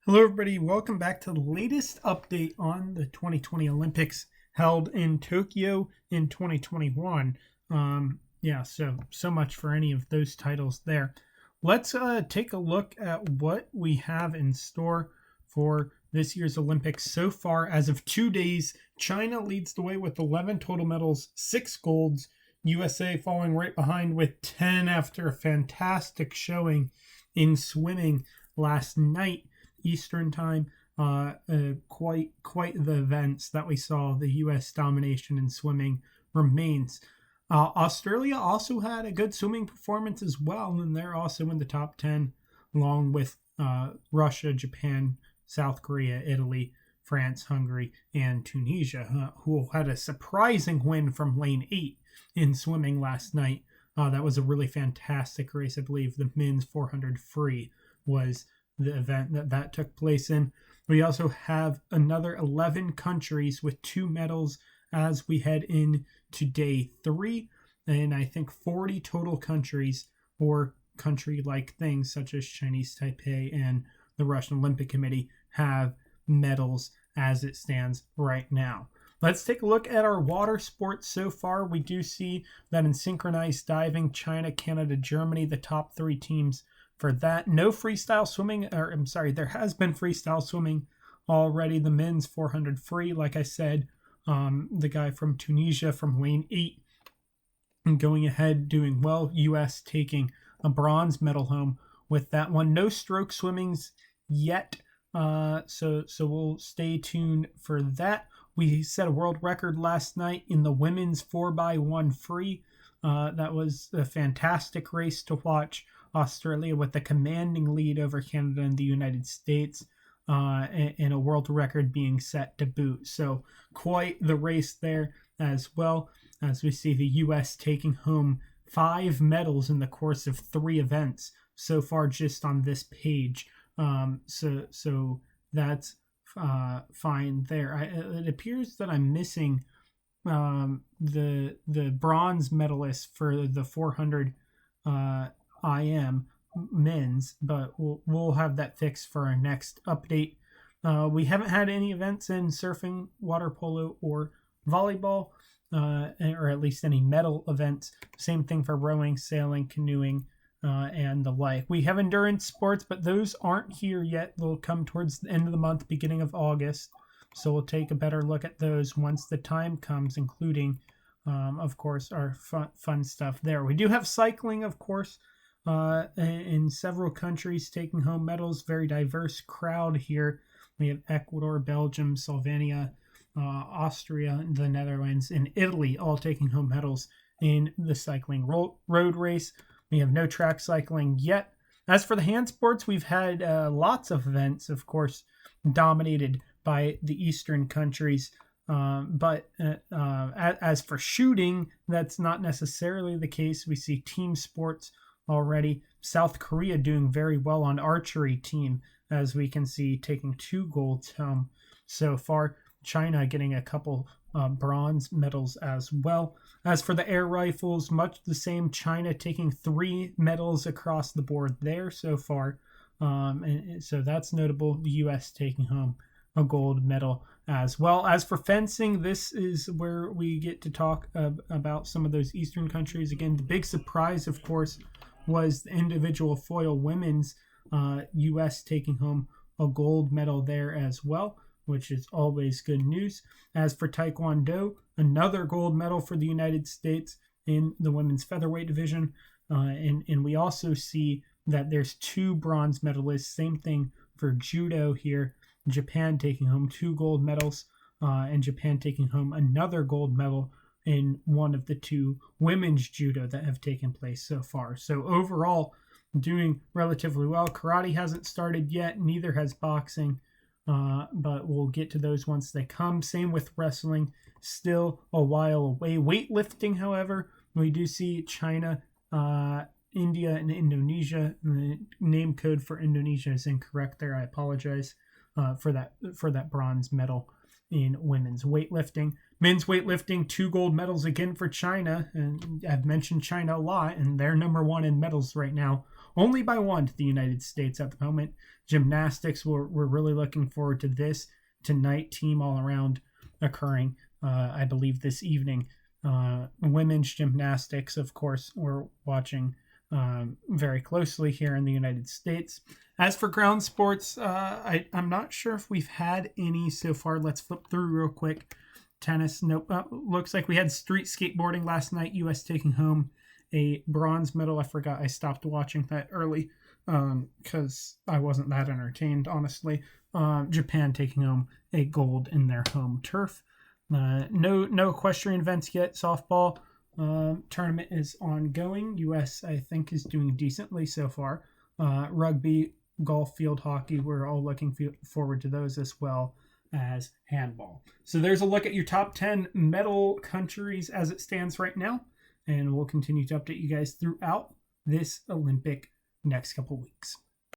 Hello, everybody. Welcome back to the latest update on the 2020 Olympics held in Tokyo in 2021. So much for any of those titles there. Let's take a look at what we have in store for this year's Olympics so far. As of 2 days, China leads the way with 11 total medals, 6 golds. USA falling right behind with 10 after a fantastic showing in swimming last night. Eastern time. Quite the events that we saw. The U.S. domination in swimming remains. Australia also had a good swimming performance as well, and they're also in the top 10, along with Russia, Japan, South Korea, Italy, France, Hungary, and Tunisia, who had a surprising win from lane 8 in swimming last night. That was a really fantastic race. I believe the men's 400 free was the event that took place in. We also have another 11 countries with 2 medals as we head into day 3, and I think 40 total countries or country-like things such as Chinese Taipei and the Russian Olympic Committee have medals as it stands right now. Let's take a look at our water sports so far. We do see that in synchronized diving, China, Canada, Germany, the top 3 teams for that. No freestyle swimming, there has been freestyle swimming already. The men's 400 free, like I said, the guy from Tunisia from lane 8 and going ahead, doing well. U.S. taking a bronze medal home with that one. No stroke swimmings yet, so we'll stay tuned for that. We set a world record last night in the women's 4x1 free. That was a fantastic race to watch. Australia with a commanding lead over Canada and the United States, and a world record being set to boot. So quite the race there as well, as we see the U.S. taking home 5 medals in the course of 3 events so far just on this page. So that's fine there. It appears that I'm missing the bronze medalist for the 400 IM men's, but we'll have that fixed for our next update. We haven't had any events in surfing, water polo, or volleyball, or at least any medal events. Same thing for rowing, sailing, canoeing, and the like. We have endurance sports, but those aren't here yet. They'll come towards the end of the month, beginning of August. So we'll take a better look at those once the time comes, including, of course, our fun stuff there. We do have cycling, of course, in several countries taking home medals. Very diverse crowd here. We have Ecuador, Belgium, Slovenia, Austria, the Netherlands, and Italy all taking home medals in the cycling road race. We have no track cycling yet. As for the hand sports, we've had lots of events, of course, dominated by the Eastern countries. But as for shooting, that's not necessarily the case. We see team sports already. South Korea doing very well on archery team, as we can see, taking 2 golds home so far. China getting a couple bronze medals as well. As for the air rifles, much the same. China taking 3 medals across the board there so far. And so that's notable. The U.S. taking home a gold medal as well. As for fencing, this is where we get to talk about some of those Eastern countries. Again, the big surprise, of course, was the individual foil women's, U.S. taking home a gold medal there as well, which is always good news. As for Taekwondo, another gold medal for the United States in the women's featherweight division. And we also see that there's 2 bronze medalists. Same thing for judo here. Japan taking home 2 gold medals, and Japan taking home another gold medal in one of the 2 women's judo that have taken place so far. So overall, doing relatively well. Karate hasn't started yet, neither has boxing, but we'll get to those once they come. Same with wrestling, still a while away. Weightlifting, however, we do see China, India, and Indonesia. The name code for Indonesia is incorrect there. I apologize for that bronze medal in women's weightlifting. Men's weightlifting, 2 gold medals again for China, and I've mentioned China a lot, and they're number 1 in medals right now only by one to the United States at the moment. Gymnastics, we're really looking forward to this tonight. Team all around occurring, I believe, this evening. Women's gymnastics, of course, we're watching very closely here in the United States. As for ground sports, I'm not sure if we've had any so far. Let's flip through real quick. Tennis, nope. Looks like we had street skateboarding last night. U.S. taking home a bronze medal. I forgot I stopped watching that early because I wasn't that entertained, honestly. Japan taking home a gold in their home turf. No equestrian events yet. Softball tournament is ongoing. U.S. I think is doing decently so far. Rugby, golf, field hockey, we're all looking forward to those as well as handball. So there's a look at your top 10 medal countries as it stands right now, and we'll continue to update you guys throughout this Olympic next couple weeks.